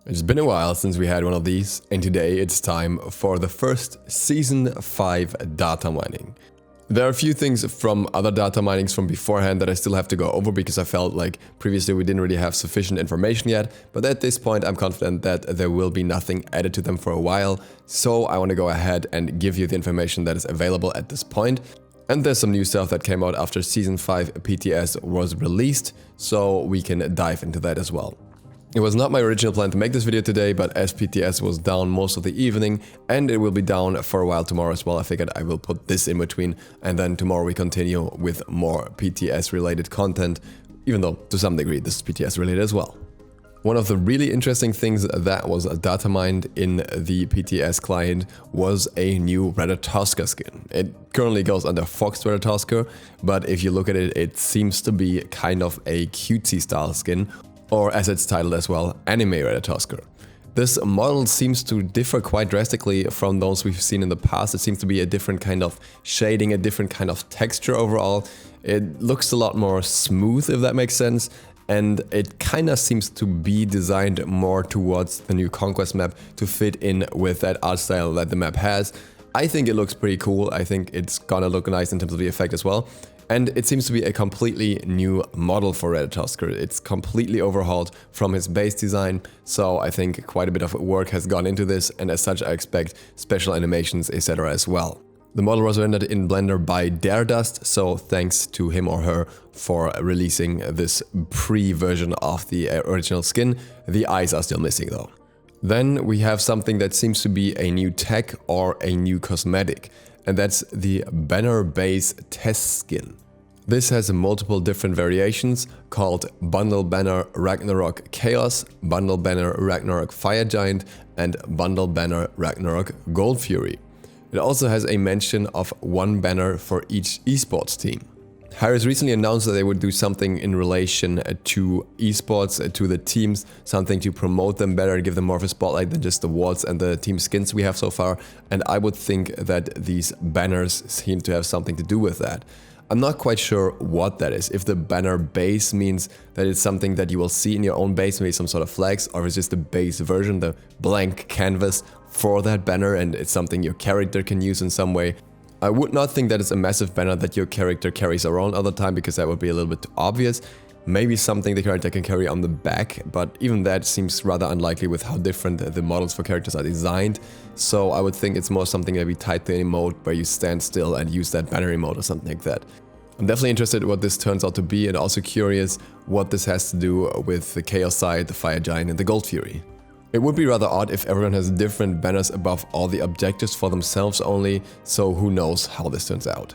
It's been a while since we had one of these, and today it's time for the first Season 5 data mining. There are a few things from other data minings from beforehand that I still have to go over because I felt like previously we didn't really have sufficient information yet, but at this point I'm confident that there will be nothing added to them for a while, so I want to go ahead and give you the information that is available at this point. And there's some new stuff that came out after Season 5 PTS was released, so we can dive into that as well. It was not my original plan to make this video today, but as PTS was down most of the evening and it will be down for a while tomorrow as well, I figured I will put this in between and then tomorrow we continue with more PTS related content, even though to some degree this is PTS related as well. One of the really interesting things that was data mined in the PTS client was a new Ratatoskr skin. It currently goes under Fox Ratatoskr, but if you look at it, it seems to be kind of a cutesy style skin, or as it's titled as well, Anime Ratatoskr. This model seems to differ quite drastically from those we've seen in the past. It seems to be a different kind of shading, a different kind of texture overall. It looks a lot more smooth, if that makes sense. And it kind of seems to be designed more towards the new Conquest map to fit in with that art style that the map has. I think it looks pretty cool. I think it's gonna look nice in terms of the effect as well. And it seems to be a completely new model for Ratatoskr. It's completely overhauled from his base design, so I think quite a bit of work has gone into this, and as such I expect special animations, etc. as well. The model was rendered in Blender by Daredust, so thanks to him or her for releasing this pre-version of the original skin. The eyes are still missing though. Then we have something that seems to be a new tech or a new cosmetic, and that's the Banner Base Test Skin. This has multiple different variations called Bundle Banner Ragnarok Chaos, Bundle Banner Ragnarok Fire Giant, and Bundle Banner Ragnarok Gold Fury. It also has a mention of one banner for each esports team. Harris recently announced that they would do something in relation to esports, to the teams, something to promote them better and give them more of a spotlight than just the awards and the team skins we have so far, and I would think that these banners seem to have something to do with that. I'm not quite sure what that is, if the banner base means that it's something that you will see in your own base, maybe some sort of flags, or if it's just the base version, the blank canvas for that banner, and it's something your character can use in some way. I would not think that it's a massive banner that your character carries around all the time, because that would be a little bit too obvious. Maybe something the character can carry on the back, but even that seems rather unlikely with how different the models for characters are designed. So I would think it's more something that be tied to an emote where you stand still and use that banner emote or something like that. I'm definitely interested in what this turns out to be, and also curious what this has to do with the Chaos side, the Fire Giant and the Gold Fury. It would be rather odd if everyone has different banners above all the objectives for themselves only, so who knows how this turns out.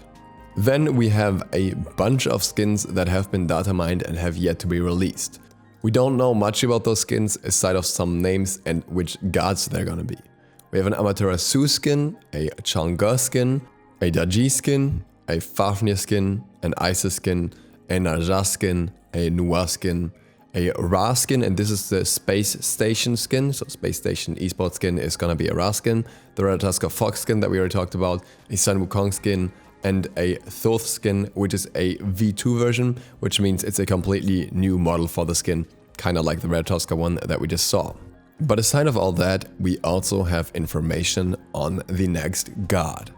Then we have a bunch of skins that have been data mined and have yet to be released. We don't know much about those skins aside of some names and which gods they're gonna be. We have an Amaterasu skin, a Chang'e skin, a Daji skin, a Fafnir skin, an Isis skin, a Naja skin, a Nua skin, a Ra skin, and this is the Space Station skin, so Space Station esports skin is gonna be a Ra skin, the Ratatoskr Fox skin that we already talked about, a Sun Wukong skin, and a SLOTH skin, which is a V2 version, which means it's a completely new model for the skin, kind of like the Ratatoskr one that we just saw. But aside of all that, we also have information on the next god.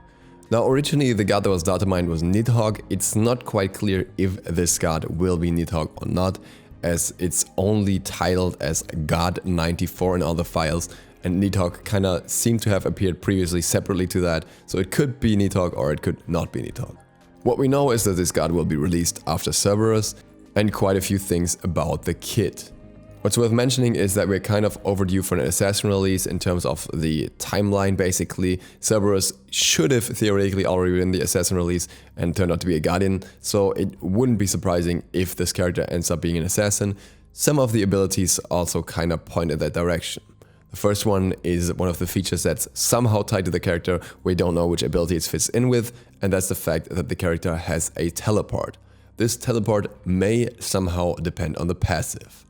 Now originally the god that was data mined was Nidhogg. It's not quite clear if this god will be Nidhogg or not, as it's only titled as God 94 in all the files, and Nidhogg kinda seemed to have appeared previously separately to that, so it could be Nidhogg or it could not be Nidhogg. What we know is that this god will be released after Cerberus, and quite a few things about the kit. What's worth mentioning is that we're kind of overdue for an assassin release in terms of the timeline basically. Cerberus should have theoretically already been the assassin release and turned out to be a guardian, so it wouldn't be surprising if this character ends up being an assassin. Some of the abilities also kind of point in that direction. The first one is one of the features that's somehow tied to the character. We don't know which ability it fits in with, and that's the fact that the character has a teleport. This teleport may somehow depend on the passive.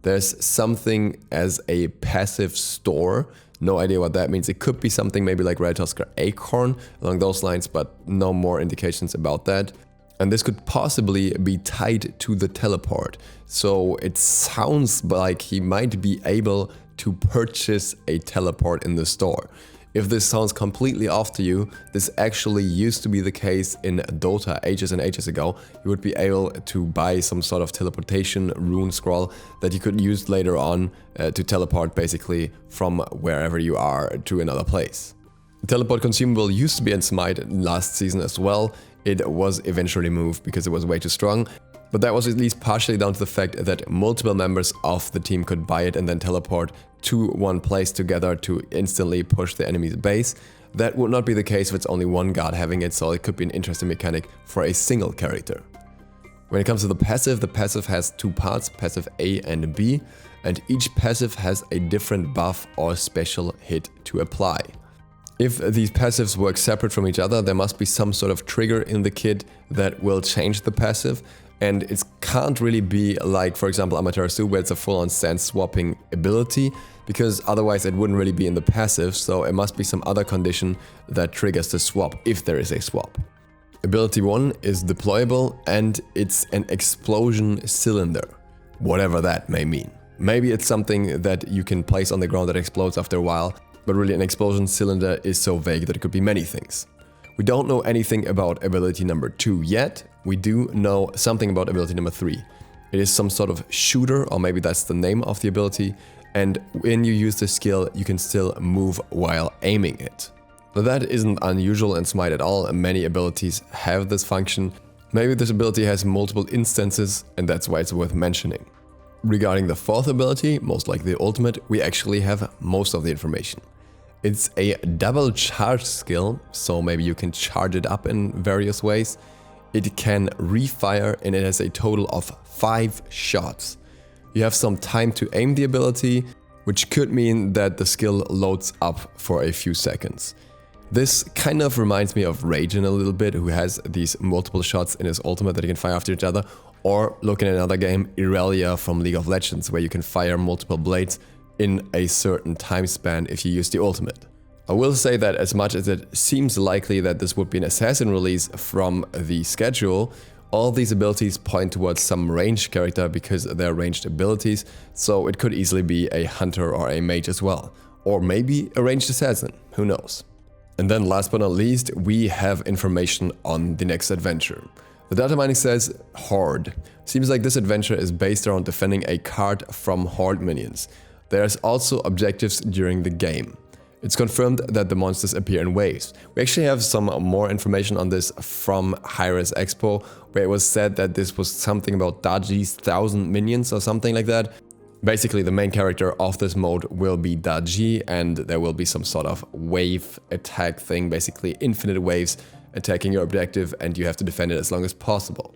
There's something as a passive store, no idea what that means. It could be something maybe like Ratatoskr Acorn along those lines, but no more indications about that. And this could possibly be tied to the teleport. So it sounds like he might be able to purchase a teleport in the store. If this sounds completely off to you, this actually used to be the case in Dota ages and ages ago. You would be able to buy some sort of teleportation rune scroll that you could use later on to teleport basically from wherever you are to another place. The teleport consumable used to be in Smite last season as well. It was eventually removed because it was way too strong. But that was at least partially down to the fact that multiple members of the team could buy it and then teleport to one place together to instantly push the enemy's base. That would not be the case if it's only one god having it, so it could be an interesting mechanic for a single character. When it comes to the passive has two parts, passive A and B, and each passive has a different buff or special hit to apply. If these passives work separate from each other, there must be some sort of trigger in the kit that will change the passive. And it can't really be like, for example, Amaterasu, where it's a full-on sense swapping ability, because otherwise it wouldn't really be in the passive, so it must be some other condition that triggers the swap, if there is a swap. Ability 1 is deployable, and it's an explosion cylinder, whatever that may mean. Maybe it's something that you can place on the ground that explodes after a while, but really an explosion cylinder is so vague that it could be many things. We don't know anything about ability number 2 yet. We do know something about ability number 3. It is some sort of shooter, or maybe that's the name of the ability, and when you use the skill, you can still move while aiming it. But that isn't unusual in Smite at all, and many abilities have this function. Maybe this ability has multiple instances, and that's why it's worth mentioning. Regarding the 4th ability, most likely the ultimate, we actually have most of the information. It's a double charge skill, so maybe you can charge it up in various ways. It can refire and it has a total of 5 shots. You have some time to aim the ability, which could mean that the skill loads up for a few seconds. This kind of reminds me of Raijin a little bit, who has these multiple shots in his ultimate that he can fire after each other. Or look at another game, Irelia from League of Legends, where you can fire multiple blades in a certain time span if you use the ultimate. I will say that as much as it seems likely that this would be an assassin release from the schedule, all these abilities point towards some ranged character because they're ranged abilities, so it could easily be a hunter or a mage as well. Or maybe a ranged assassin, who knows. And then last but not least, we have information on the next adventure. The Datamining says Horde. Seems like this adventure is based around defending a card from Horde minions. There's also objectives during the game. It's confirmed that the monsters appear in waves. We actually have some more information on this from Hi-Res Expo, where it was said that this was something about Daji's 1000 minions or something like that. Basically, the main character of this mode will be Daji, and there will be some sort of wave attack thing, basically infinite waves attacking your objective, and you have to defend it as long as possible.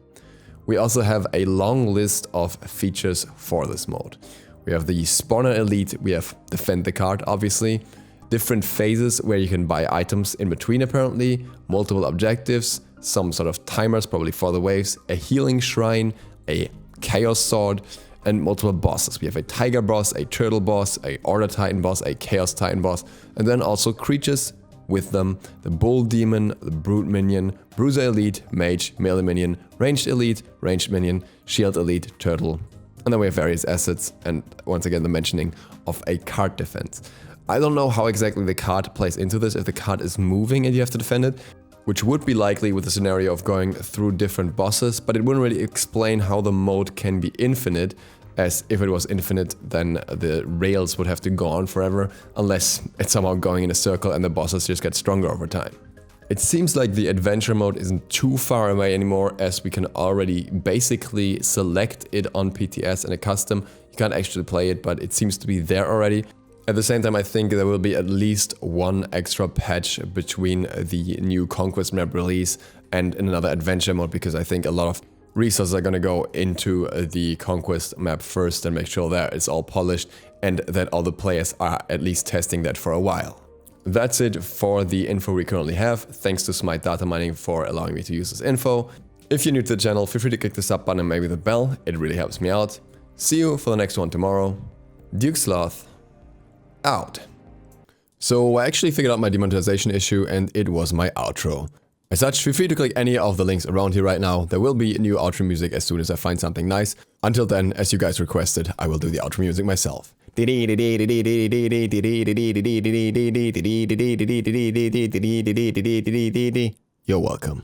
We also have a long list of features for this mode. We have the Spawner Elite, we have Defend the Card, obviously, different phases where you can buy items in between apparently, multiple objectives, some sort of timers probably for the waves, a Healing Shrine, a Chaos Sword, and multiple bosses. We have a Tiger boss, a Turtle boss, a Order Titan boss, a Chaos Titan boss, and then also creatures with them, the Bull Demon, the Brute Minion, Bruiser Elite, Mage, Melee Minion, Ranged Elite, Ranged Minion, Shield Elite, Turtle. And then we have various assets, and once again the mentioning of a card defense. I don't know how exactly the card plays into this, if the card is moving and you have to defend it, which would be likely with the scenario of going through different bosses, but it wouldn't really explain how the mode can be infinite, as if it was infinite then the rails would have to go on forever, unless it's somehow going in a circle and the bosses just get stronger over time. It seems like the adventure mode isn't too far away anymore, as we can already basically select it on PTS and a custom. You can't actually play it, but it seems to be there already. At the same time, I think there will be at least one extra patch between the new Conquest map release and another adventure mode, because I think a lot of resources are going to go into the Conquest map first and make sure that it's all polished and that all the players are at least testing that for a while. That's it for the info we currently have. Thanks to Smite Datamining for allowing me to use this info. If you're new to the channel, feel free to click the sub button and maybe the bell. It really helps me out. See you for the next one tomorrow. DukeSloth out. So I actually figured out my demonetization issue, and it was my outro. As such, feel free to click any of the links around here right now. There will be new outro music as soon as I find something nice. Until then, as you guys requested, I will do the outro music myself. You're welcome.